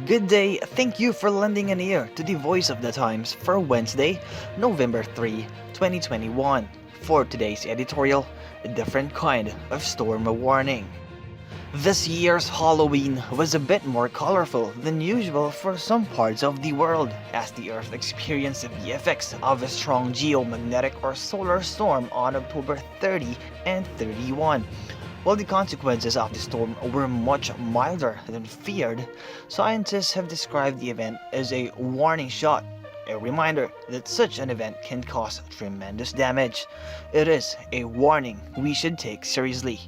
Good day, thank you for lending an ear to the Voice of the Times for Wednesday, November 3, 2021. For today's editorial, a different kind of storm warning. This year's Halloween was a bit more colorful than usual for some parts of the world, as the Earth experienced the effects of a strong geomagnetic or solar storm on October 30 and 31. While the consequences of the storm were much milder than feared, scientists have described the event as a warning shot, a reminder that such an event can cause tremendous damage. It is a warning we should take seriously.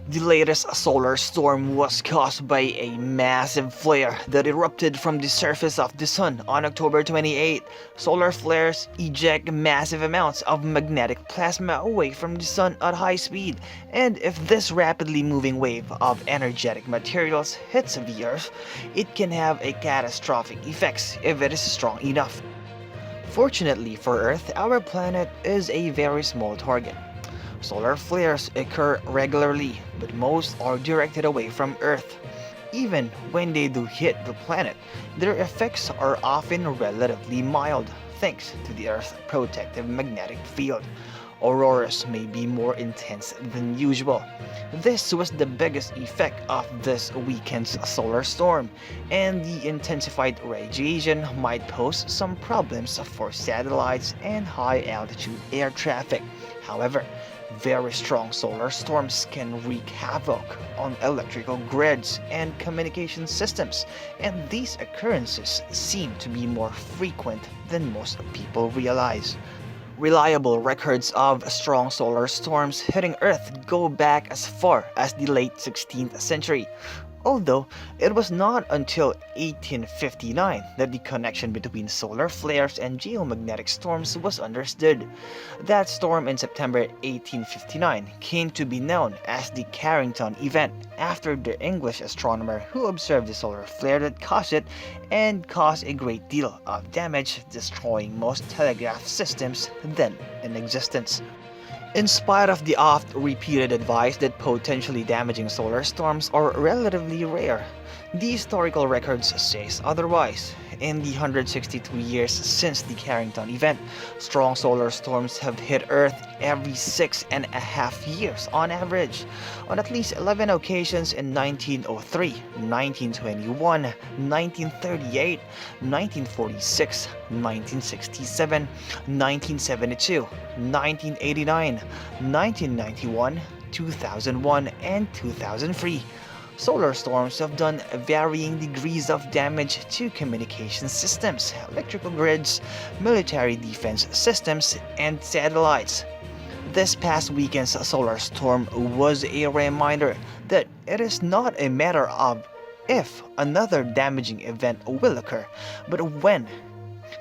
The latest solar storm was caused by a massive flare that erupted from the surface of the sun on October 28. Solar flares eject massive amounts of magnetic plasma away from the sun at high speed, and if this rapidly moving wave of energetic materials hits the Earth, it can have a catastrophic effects if it is strong enough. Fortunately for Earth, our planet is a very small target. Solar flares occur regularly, but most are directed away from Earth. Even when they do hit the planet, their effects are often relatively mild, thanks to the Earth's protective magnetic field. Auroras may be more intense than usual. This was the biggest effect of this weekend's solar storm, and the intensified radiation might pose some problems for satellites and high-altitude air traffic. However, very strong solar storms can wreak havoc on electrical grids and communication systems, and these occurrences seem to be more frequent than most people realize. Reliable records of strong solar storms hitting Earth go back as far as the late 16th century. Although it was not until 1859 that the connection between solar flares and geomagnetic storms was understood. That storm in September 1859 came to be known as the Carrington event, after the English astronomer who observed the solar flare that caused it and caused a great deal of damage, destroying most telegraph systems then in existence. In spite of the oft-repeated advice that potentially damaging solar storms are relatively rare, the historical records says otherwise. In the 162 years since the Carrington event, strong solar storms have hit Earth every 6.5 years on average. On at least 11 occasions in 1903, 1921, 1938, 1946, 1967, 1972, 1989, 1991, 2001, and 2003. Solar storms have done varying degrees of damage to communication systems, electrical grids, military defense systems, and satellites. This past weekend's solar storm was a reminder that it is not a matter of if another damaging event will occur, but when.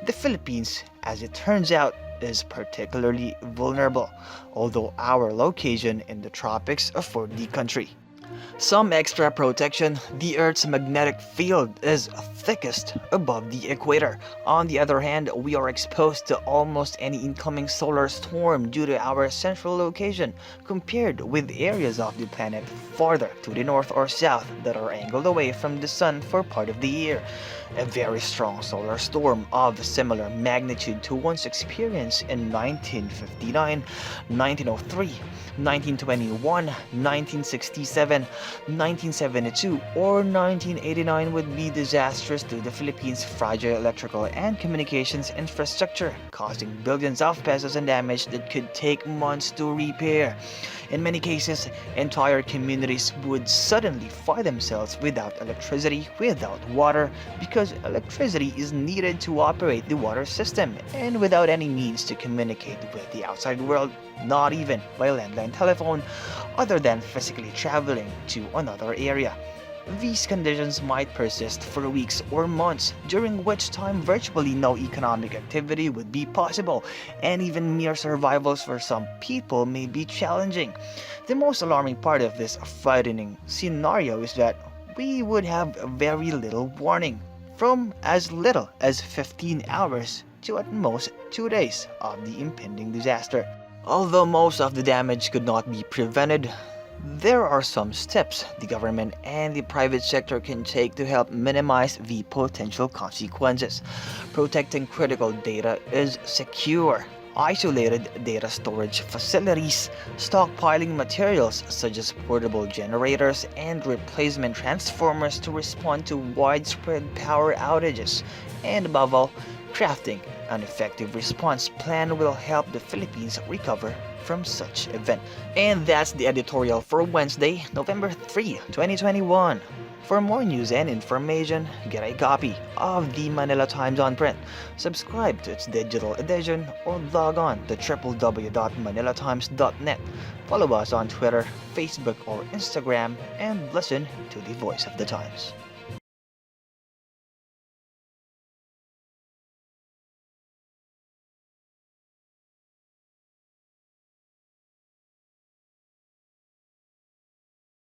The Philippines, as it turns out, is particularly vulnerable, although our location in the tropics afford the country some extra protection. The Earth's magnetic field is thickest above the equator. On the other hand, we are exposed to almost any incoming solar storm due to our central location, compared with areas of the planet farther to the north or south that are angled away from the sun for part of the year. A very strong solar storm of similar magnitude to ones experienced in 1959, 1903, 1921, 1967, 1972, or 1989 would be disastrous to the Philippines' fragile electrical and communications infrastructure, causing billions of pesos in damage that could take months to repair. In many cases, entire communities would suddenly find themselves without electricity, without water, because electricity is needed to operate the water system, and without any means to communicate with the outside world, not even by landline telephone, other than physically traveling to another area. These conditions might persist for weeks or months, during which time virtually no economic activity would be possible, and even mere survivals for some people may be challenging. The most alarming part of this frightening scenario is that we would have very little warning, from as little as 15 hours to at most 2 days of the impending disaster. Although most of the damage could not be prevented, There are some steps the government and the private sector can take to help minimize the potential consequences. Protecting critical data is secure. Isolated data storage facilities, stockpiling materials such as portable generators and replacement transformers to respond to widespread power outages, and above all, crafting an effective response plan will help the Philippines recover from such event. And that's the editorial for Wednesday, November 3, 2021. For more news and information, get a copy of the Manila Times on print, subscribe to its digital edition, or log on to www.manilatimes.net. Follow us on Twitter, Facebook, or Instagram, and listen to the Voice of the Times.